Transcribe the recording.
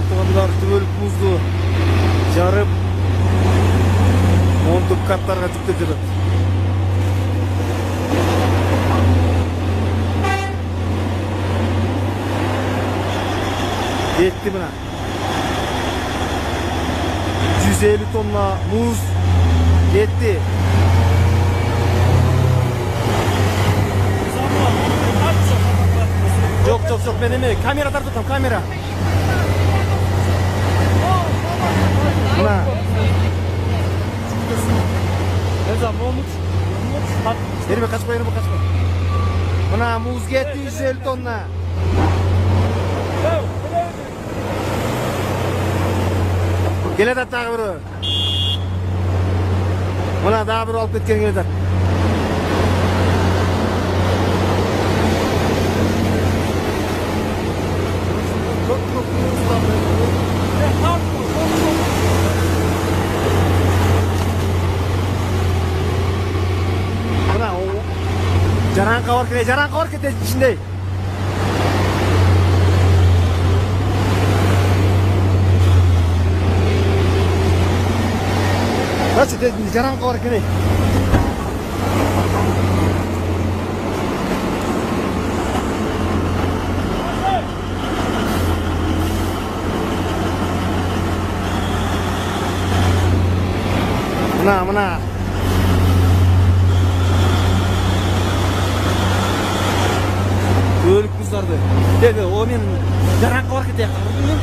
туугандар, түбөлүк музду жарып монтуп каттарга жүктөп жатат. Жетти мына. 150 тонна муз жетти. Жоқ, мен эме камера тартып атам, камера. Мына. Ербе качпай. Мына муз кетти 150 тонна. Келет дагы бирөө. Мына дагы бирөө алып кеткен келет. Мына жараңка бар кетет ичинде. Nasıl dedin? Canan korkunu. Mına. Ölük buzlardı. Dedi o men Canan korkunu yakaladım.